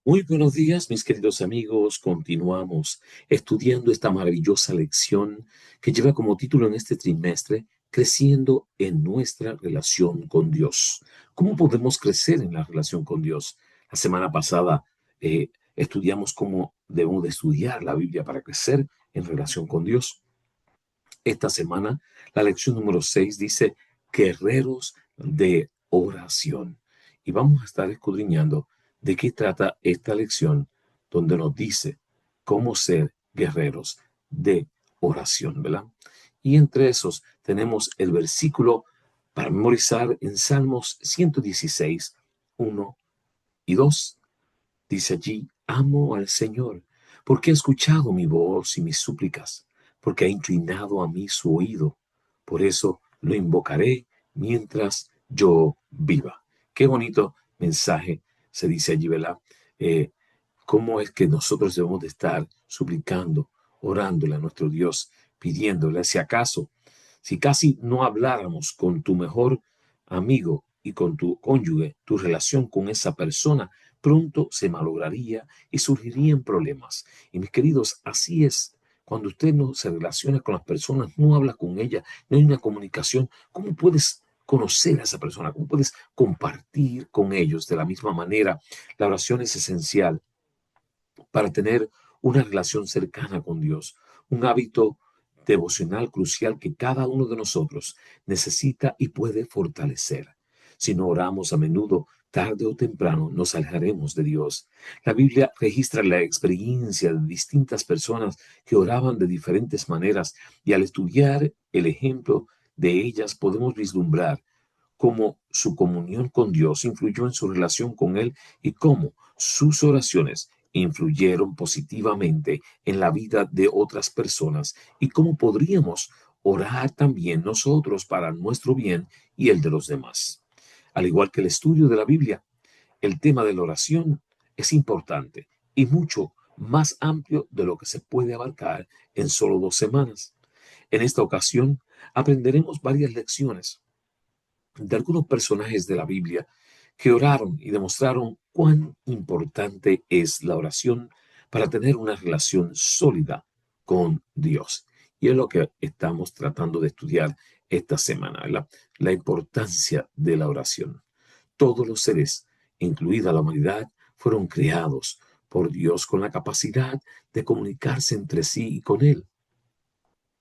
Muy buenos días, mis queridos amigos. Continuamos estudiando esta maravillosa lección que lleva como título en este trimestre, Creciendo en nuestra relación con Dios. ¿Cómo podemos crecer en la relación con Dios? La semana pasada estudiamos cómo debemos de estudiar la Biblia para crecer en relación con Dios. Esta semana, la lección número 6 dice, guerreros de oración. Y vamos a estar escudriñando de qué trata esta lección, donde nos dice cómo ser guerreros de oración, ¿verdad? Y entre esos tenemos el versículo para memorizar en Salmos 116, 1 y 2. Dice allí, amo al Señor, porque ha escuchado mi voz y mis súplicas, porque ha inclinado a mí su oído. Por eso lo invocaré mientras yo viva. Qué bonito mensaje se dice allí, ¿verdad? Eh, ¿Cómo es que nosotros debemos de estar suplicando, orándole a nuestro Dios, pidiéndole, si acaso, si casi no habláramos con tu mejor amigo y con tu cónyuge, tu relación con esa persona pronto se malograría y surgirían problemas? Y mis queridos, así es. Cuando usted no se relaciona con las personas, no habla con ellas, no hay una comunicación, ¿cómo puedes conocer a esa persona? ¿Cómo puedes compartir con ellos de la misma manera? La oración es esencial para tener una relación cercana con Dios, un hábito devocional crucial que cada uno de nosotros necesita y puede fortalecer. Si no oramos a menudo, tarde o temprano nos alejaremos de Dios. La Biblia registra la experiencia de distintas personas que oraban de diferentes maneras y al estudiar el ejemplo de ellas podemos vislumbrar cómo su comunión con Dios influyó en su relación con Él y cómo sus oraciones influyeron positivamente en la vida de otras personas y cómo podríamos orar también nosotros para nuestro bien y el de los demás. Al igual que el estudio de la Biblia, el tema de la oración es importante y mucho más amplio de lo que se puede abarcar en solo 2 semanas. En esta ocasión aprenderemos varias lecciones de algunos personajes de la Biblia que oraron y demostraron cuán importante es la oración para tener una relación sólida con Dios. Y es lo que estamos tratando de estudiar esta semana, la importancia de la oración. Todos los seres, incluida la humanidad, fueron creados por Dios con la capacidad de comunicarse entre sí y con Él.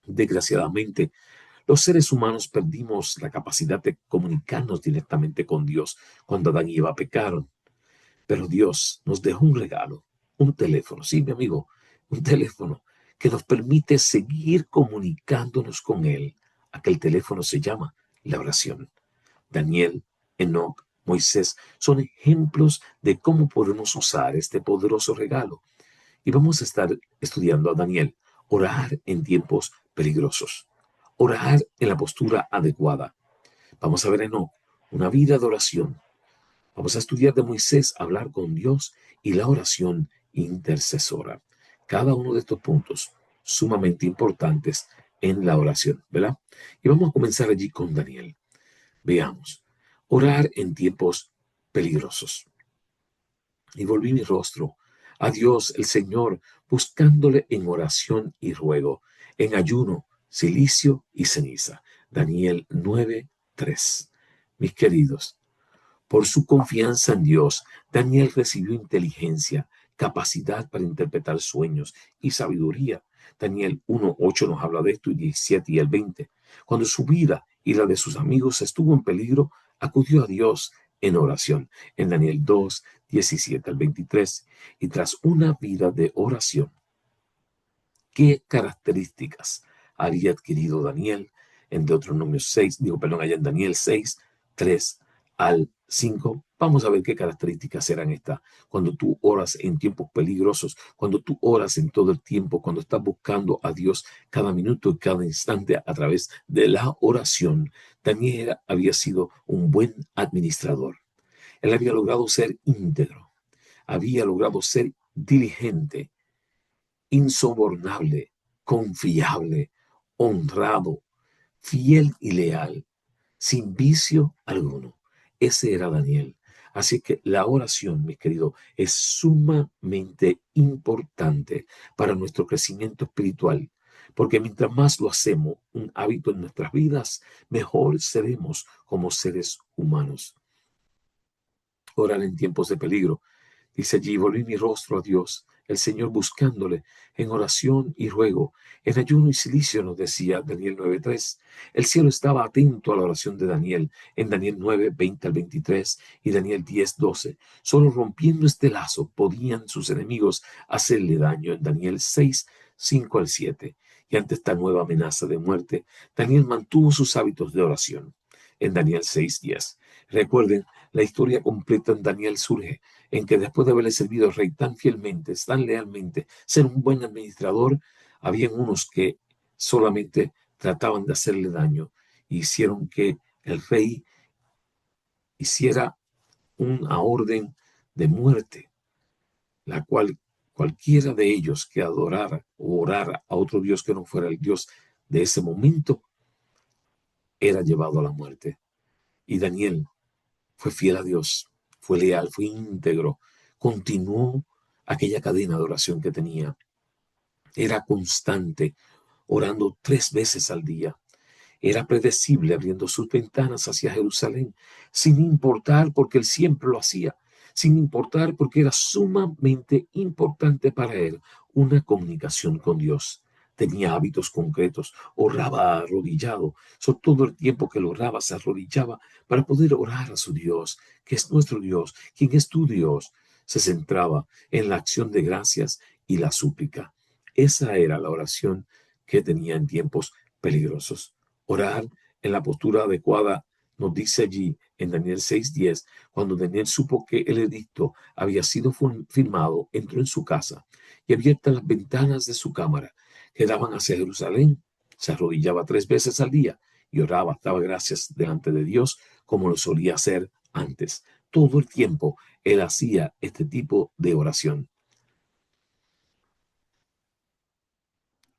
Desgraciadamente, los seres humanos perdimos la capacidad de comunicarnos directamente con Dios cuando Adán y Eva pecaron. Pero Dios nos dejó un regalo, un teléfono, sí, mi amigo, un teléfono que nos permite seguir comunicándonos con Él. Aquel teléfono se llama la oración. Daniel, Enoc, Moisés son ejemplos de cómo podemos usar este poderoso regalo. Y vamos a estar estudiando a Daniel, orar en tiempos peligrosos, orar en la postura adecuada. Vamos a ver a Enoc, una vida de oración. Vamos a estudiar de Moisés, hablar con Dios y la oración intercesora. Cada uno de estos puntos sumamente importantes en la oración, ¿verdad? Y vamos a comenzar allí con Daniel. Veamos, orar en tiempos peligrosos. Y volví mi rostro a Dios el Señor, buscándole en oración y ruego, en ayuno, cilicio y ceniza. Daniel 9:3. Mis queridos, por su confianza en Dios, Daniel recibió inteligencia, capacidad para interpretar sueños y sabiduría. Daniel 1:8 nos habla de esto, y 17 y el 20. Cuando su vida y la de sus amigos estuvo en peligro, acudió a Dios en oración. En Daniel 2:17 al 23. Y tras una vida de oración, ¿qué características había adquirido Daniel? En Deuteronomio 6, allá en Daniel 6, 3 al 5. Vamos a ver qué características serán estas. Cuando tú oras en tiempos peligrosos, cuando tú oras en todo el tiempo, cuando estás buscando a Dios cada minuto y cada instante a través de la oración, Daniel había sido un buen administrador. Él había logrado ser íntegro, había logrado ser diligente, insobornable, confiable, honrado, fiel y leal, sin vicio alguno. Ese era Daniel. Así que la oración, mi querido, es sumamente importante para nuestro crecimiento espiritual, porque mientras más lo hacemos un hábito en nuestras vidas, mejor seremos como seres humanos. Orar en tiempos de peligro. Dice allí, volví mi rostro a Dios, el Señor buscándole en oración y ruego, en ayuno y silicio, nos decía Daniel 9:3. El cielo estaba atento a la oración de Daniel en Daniel 9:20 al 23 y Daniel 10:12. Solo rompiendo este lazo podían sus enemigos hacerle daño en Daniel 6:5 al 7. Y ante esta nueva amenaza de muerte, Daniel mantuvo sus hábitos de oración en Daniel 6:10. Recuerden, la historia completa en Daniel surge en que después de haberle servido al rey tan fielmente, tan lealmente, ser un buen administrador, habían unos que solamente trataban de hacerle daño e hicieron que el rey hiciera una orden de muerte, la cual cualquiera de ellos que adorara o orara a otro Dios que no fuera el Dios de ese momento, era llevado a la muerte. Y Daniel fue fiel a Dios, fue leal, fue íntegro, continuó aquella cadena de oración que tenía. Era constante, orando 3 veces al día. Era predecible, abriendo sus ventanas hacia Jerusalén, sin importar porque él siempre lo hacía, sin importar porque era sumamente importante para él una comunicación con Dios. Tenía hábitos concretos, oraba arrodillado, todo el tiempo que lo oraba se arrodillaba para poder orar a su Dios, que es nuestro Dios, quien es tu Dios. Se centraba en la acción de gracias y la súplica. Esa era la oración que tenía en tiempos peligrosos. Orar en la postura adecuada, nos dice allí en Daniel 6:10, cuando Daniel supo que el edicto había sido firmado, entró en su casa y abiertas las ventanas de su cámara que daban hacia Jerusalén, se arrodillaba 3 veces al día y oraba, daba gracias delante de Dios como lo solía hacer antes. Todo el tiempo él hacía este tipo de oración.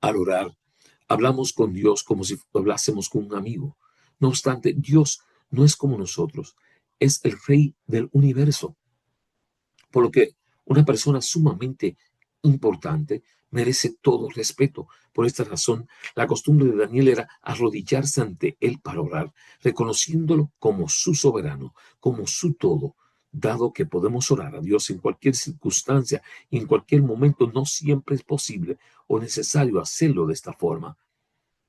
Al orar, hablamos con Dios como si hablásemos con un amigo. No obstante, Dios no es como nosotros, es el Rey del universo. Por lo que una persona sumamente importante merece todo respeto. Por esta razón, la costumbre de Daniel era arrodillarse ante él para orar, reconociéndolo como su soberano, como su todo. Dado que podemos orar a Dios en cualquier circunstancia y en cualquier momento, no siempre es posible o necesario hacerlo de esta forma.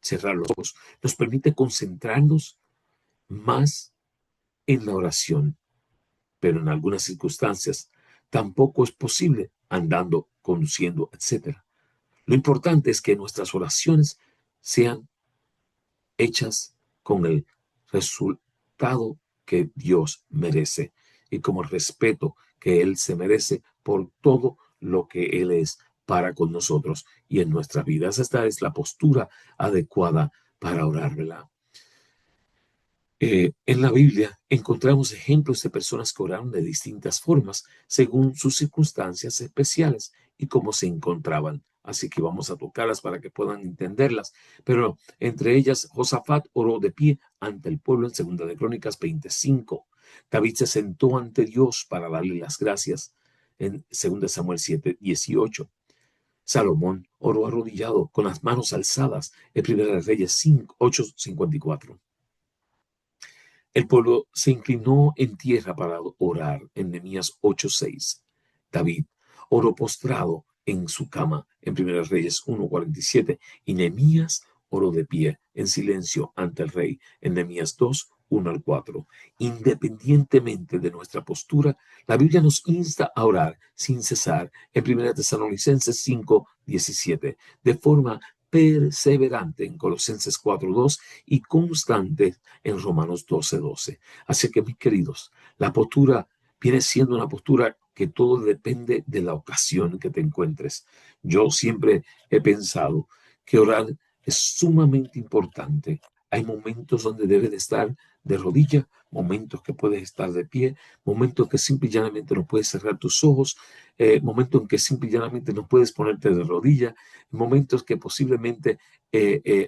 Cerrar los ojos nos permite concentrarnos más en la oración, pero en algunas circunstancias tampoco es posible andando, conduciendo, etc. Lo importante es que nuestras oraciones sean hechas con el resultado que Dios merece y como el respeto que Él se merece por todo lo que Él es para con nosotros y en nuestras vidas. Esta es la postura adecuada para orar, ¿verdad? En la Biblia encontramos ejemplos de personas que oraron de distintas formas según sus circunstancias especiales y cómo se encontraban. Así que vamos a tocarlas para que puedan entenderlas. Pero entre ellas, Josafat oró de pie ante el pueblo en 2 Crónicas 25. David se sentó ante Dios para darle las gracias en 2 Samuel 7:18. Salomón oró arrodillado con las manos alzadas en 1 Reyes 8:54. El pueblo se inclinó en tierra para orar en Nehemías 8:6. David oró postrado en su cama en 1 Reyes 1:47 y Nehemías oró de pie en silencio ante el rey en Nehemías 2:1 al 4. Independientemente de nuestra postura, la Biblia nos insta a orar sin cesar en 1 Tesalonicenses 5:17, de forma perseverante en Colosenses 4:2 y constante en Romanos 12:12. Así que, mis queridos, la postura viene siendo una postura que todo depende de la ocasión que te encuentres. Yo siempre he pensado que orar es sumamente importante. Hay momentos donde debes de estar de rodilla, momentos que puedes estar de pie, momentos que simple y llanamente no puedes cerrar tus ojos, momentos en que simple y llanamente no puedes ponerte de rodilla, momentos que posiblemente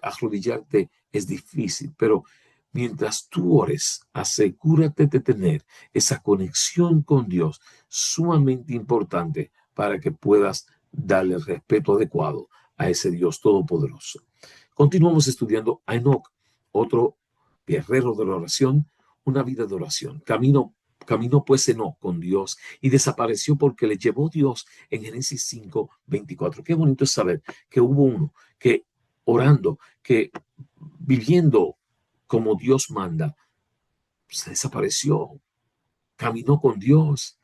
arrodillarte es difícil, pero Mientras tú ores, asegúrate de tener esa conexión con Dios sumamente importante para que puedas darle el respeto adecuado a ese Dios todopoderoso. Continuamos estudiando a Enoc, otro guerrero de la oración, una vida de oración. Caminó pues Enoc con Dios y desapareció porque le llevó Dios en Génesis 5:24. Qué bonito es saber que hubo uno que orando, que viviendo como Dios manda, se desapareció, caminó con Dios.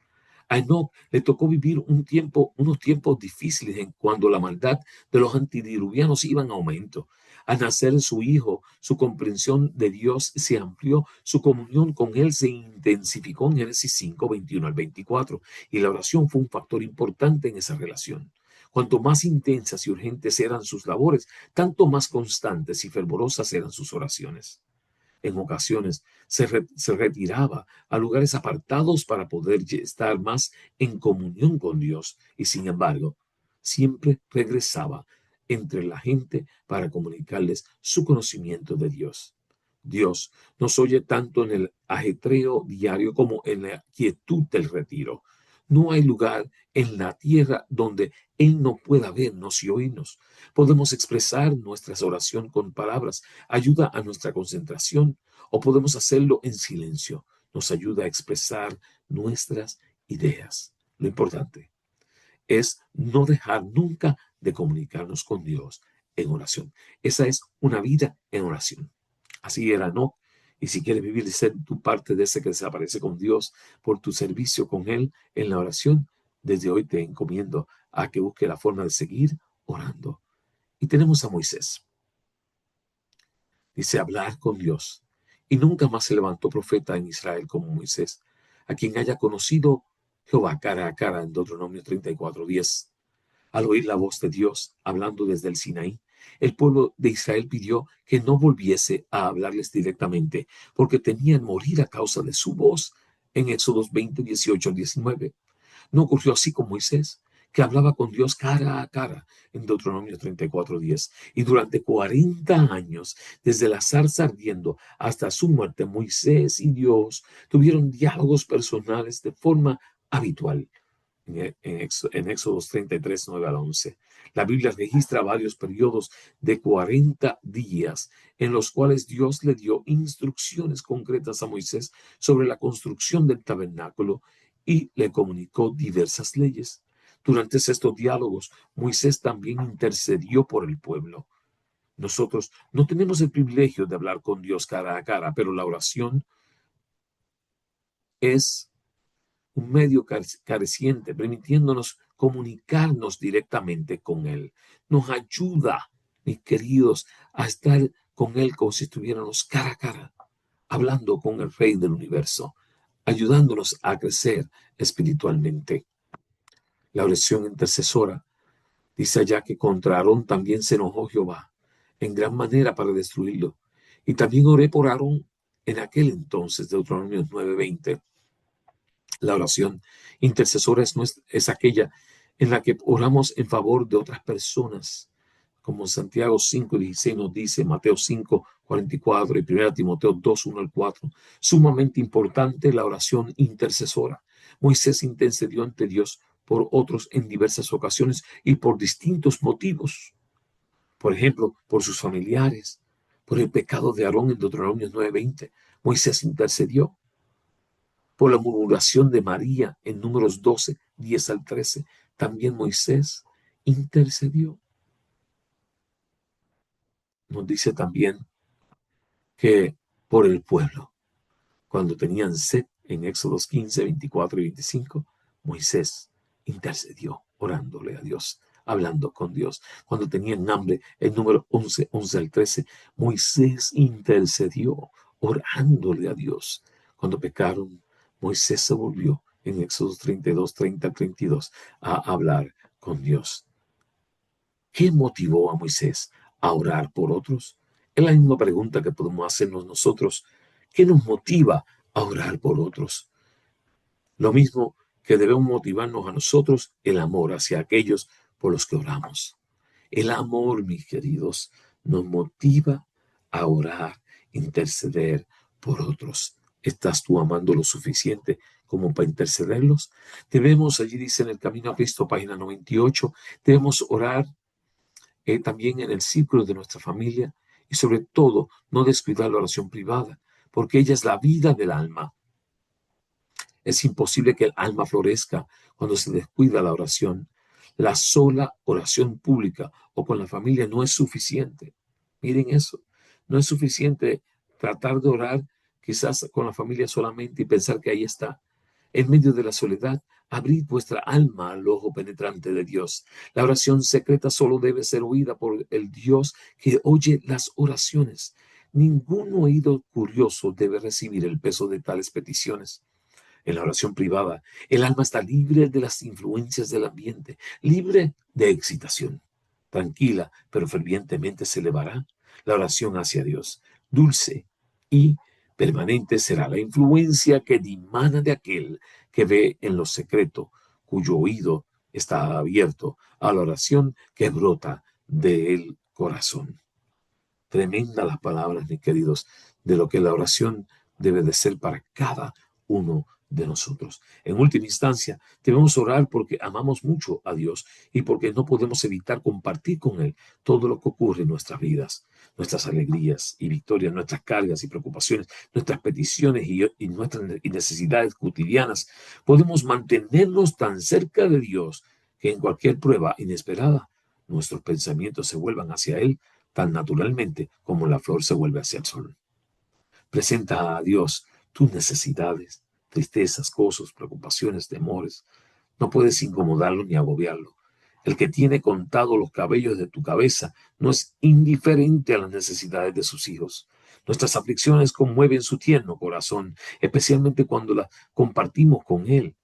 A Enoc le tocó vivir unos tiempos difíciles en cuando la maldad de los antidiluvianos iba en aumento. Al nacer su hijo, su comprensión de Dios se amplió, su comunión con Él se intensificó en Génesis 5:21 al 24, y la oración fue un factor importante en esa relación. Cuanto más intensas y urgentes eran sus labores, tanto más constantes y fervorosas eran sus oraciones. En ocasiones se retiraba a lugares apartados para poder estar más en comunión con Dios y, sin embargo, siempre regresaba entre la gente para comunicarles su conocimiento de Dios. Dios nos oye tanto en el ajetreo diario como en la quietud del retiro. No hay lugar en la tierra donde Él no pueda vernos y oírnos. Podemos expresar nuestra oración con palabras, ayuda a nuestra concentración, o podemos hacerlo en silencio. Nos ayuda a expresar nuestras ideas. Lo importante es no dejar nunca de comunicarnos con Dios en oración. Esa es una vida en oración. Así era, ¿no? Y si quieres vivir y ser tu parte de ese que desaparece con Dios por tu servicio con Él en la oración, desde hoy te encomiendo a que busque la forma de seguir orando. Y tenemos a Moisés. Dice hablar con Dios. Y nunca más se levantó profeta en Israel como Moisés, a quien haya conocido Jehová cara a cara, en Deuteronomio 34:10. Al oír la voz de Dios hablando desde el Sinaí, el pueblo de Israel pidió que no volviese a hablarles directamente, porque temían morir a causa de su voz, en Éxodos 20:18-19. No ocurrió así con Moisés, que hablaba con Dios cara a cara, en Deuteronomio 34:10. Y durante 40 años, desde la zarza ardiendo hasta su muerte, Moisés y Dios tuvieron diálogos personales de forma habitual. En Éxodos 33:9-11. La Biblia registra varios periodos de 40 días en los cuales Dios le dio instrucciones concretas a Moisés sobre la construcción del tabernáculo y le comunicó diversas leyes. Durante estos diálogos, Moisés también intercedió por el pueblo. Nosotros no tenemos el privilegio de hablar con Dios cara a cara, pero la oración es un medio careciente, permitiéndonos comunicarnos directamente con Él. Nos ayuda, mis queridos, a estar con Él como si estuviéramos cara a cara, hablando con el Rey del universo, ayudándonos a crecer espiritualmente. La oración intercesora dice allá que contra Aarón también se enojó Jehová en gran manera para destruirlo. Y también oré por Aarón en aquel entonces, Deuteronomio 9:20. La oración intercesora es aquella en la que oramos en favor de otras personas, como Santiago 5:16 nos dice, Mateo 5:44 y 1 Timoteo 2:1-4. Sumamente importante la oración intercesora. Moisés intercedió ante Dios por otros en diversas ocasiones y por distintos motivos. Por ejemplo, por sus familiares, por el pecado de Aarón en Deuteronomio 9:20. Moisés intercedió por la murmuración de María en Números 12:10-13. También Moisés intercedió. Nos dice también que por el pueblo, cuando tenían sed en Éxodos 15:24-25, Moisés intercedió orándole a Dios, hablando con Dios. Cuando tenían hambre, el número 11:11-13, Moisés intercedió orándole a Dios. Cuando pecaron, Moisés se volvió en Éxodos 32:30-32 a hablar con Dios. ¿Qué motivó a Moisés a orar por otros? Es la misma pregunta que podemos hacernos nosotros. ¿Qué nos motiva a orar por otros? Lo mismo que debemos motivarnos a nosotros, el amor hacia aquellos por los que oramos. El amor, mis queridos, nos motiva a orar interceder por otros. ¿Estás tú amando lo suficiente como para intercederlos? Debemos, allí dice en el Camino a Cristo, página 98, debemos orar también en el círculo de nuestra familia y sobre todo no descuidar la oración privada, porque ella es la vida del alma. Es imposible que el alma florezca cuando se descuida la oración. La sola oración pública o con la familia no es suficiente. Miren eso, no es suficiente tratar de orar quizás con la familia solamente y pensar que ahí está. En medio de la soledad, abrid vuestra alma al ojo penetrante de Dios. La oración secreta solo debe ser oída por el Dios que oye las oraciones. Ningún oído curioso debe recibir el peso de tales peticiones. En la oración privada, el alma está libre de las influencias del ambiente, libre de excitación. Tranquila, pero fervientemente se elevará la oración hacia Dios. Dulce y permanente será la influencia que dimana de aquel que ve en lo secreto, cuyo oído está abierto a la oración que brota del corazón. Tremendas las palabras, mis queridos, de lo que la oración debe de ser para cada uno de nosotros. En última instancia, debemos orar porque amamos mucho a Dios y porque no podemos evitar compartir con Él todo lo que ocurre en nuestras vidas, nuestras alegrías y victorias, nuestras cargas y preocupaciones, nuestras peticiones y nuestras necesidades cotidianas. Podemos mantenernos tan cerca de Dios que en cualquier prueba inesperada, nuestros pensamientos se vuelvan hacia Él tan naturalmente como la flor se vuelve hacia el sol. Presenta a Dios tus necesidades, tristezas, gozos, preocupaciones, temores. No puedes incomodarlo ni agobiarlo. El que tiene contado los cabellos de tu cabeza no es indiferente a las necesidades de sus hijos. Nuestras aflicciones conmueven su tierno corazón, especialmente cuando las compartimos con Él.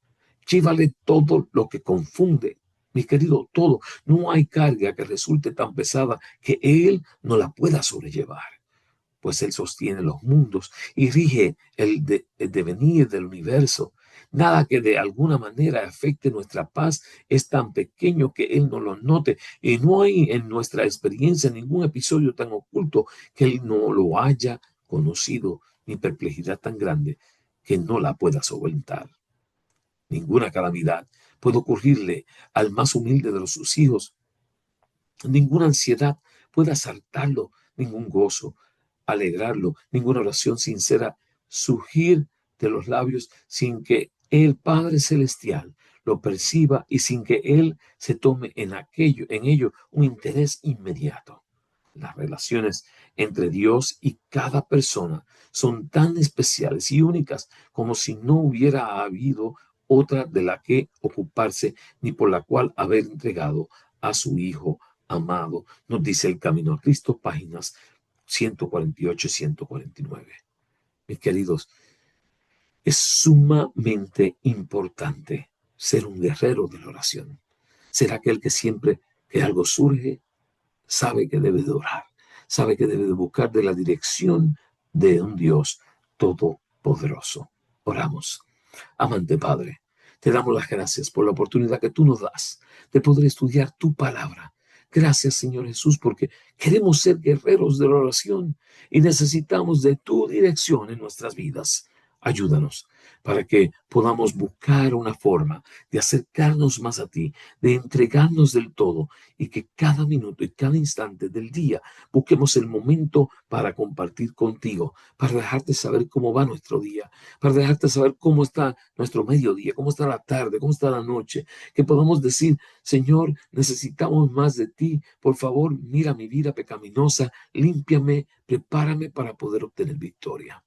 Llévale todo lo que confunde. Mi querido, todo. No hay carga que resulte tan pesada que Él no la pueda sobrellevar, pues Él sostiene los mundos y rige el devenir del universo. Nada que de alguna manera afecte nuestra paz es tan pequeño que Él no lo note, y no hay en nuestra experiencia ningún episodio tan oculto que Él no lo haya conocido, ni perplejidad tan grande que no la pueda solventar. Ninguna calamidad puede ocurrirle al más humilde de sus hijos. Ninguna ansiedad puede asaltarlo, ningún gozo, alegrarlo, ninguna oración sincera surgir de los labios sin que el Padre Celestial lo perciba y sin que Él se tome en ello un interés inmediato. Las relaciones entre Dios y cada persona son tan especiales y únicas como si no hubiera habido otra de la que ocuparse ni por la cual haber entregado a su Hijo amado, nos dice el Camino a Cristo, páginas 148 y 149. Mis queridos, es sumamente importante ser un guerrero de la oración. Ser aquel que siempre que algo surge, sabe que debe de orar, sabe que debe de buscar de la dirección de un Dios todopoderoso. Oramos. Amante Padre, te damos las gracias por la oportunidad que tú nos das de poder estudiar tu palabra. Gracias, Señor Jesús, porque queremos ser guerreros de la oración y necesitamos de tu dirección en nuestras vidas. Ayúdanos para que podamos buscar una forma de acercarnos más a ti, de entregarnos del todo y que cada minuto y cada instante del día busquemos el momento para compartir contigo, para dejarte saber cómo va nuestro día, para dejarte saber cómo está nuestro mediodía, cómo está la tarde, cómo está la noche, que podamos decir, Señor, necesitamos más de ti, por favor, mira mi vida pecaminosa, límpiame, prepárame para poder obtener victoria.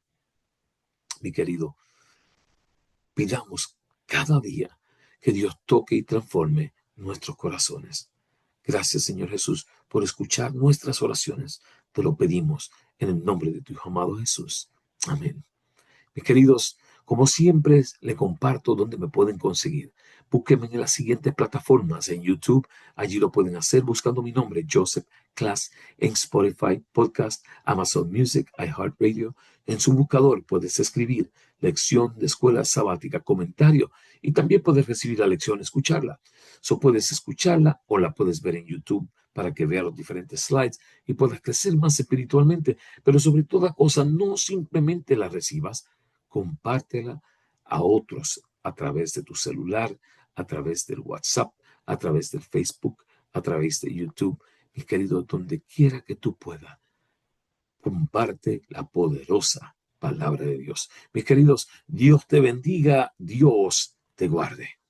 Mi querido, pidamos cada día que Dios toque y transforme nuestros corazones. Gracias, Señor Jesús, por escuchar nuestras oraciones. Te lo pedimos en el nombre de tu Hijo amado Jesús. Amén. Mis queridos, como siempre, le comparto dónde me pueden conseguir. Búsquenme en las siguientes plataformas. En YouTube, allí lo pueden hacer buscando mi nombre, Joseph Class, en Spotify, Podcast, Amazon Music, iHeartRadio. En su buscador puedes escribir lección de escuela sabática, comentario, y también puedes recibir la lección, escucharla. Puedes escucharla o la puedes ver en YouTube para que veas los diferentes slides y puedas crecer más espiritualmente. Pero sobre toda cosa, no simplemente la recibas, compártela a otros a través de tu celular, a través del WhatsApp, a través del Facebook, a través de YouTube. Mi querido, donde quiera que tú puedas, comparte la poderosa palabra de Dios. Mis queridos, Dios te bendiga, Dios te guarde.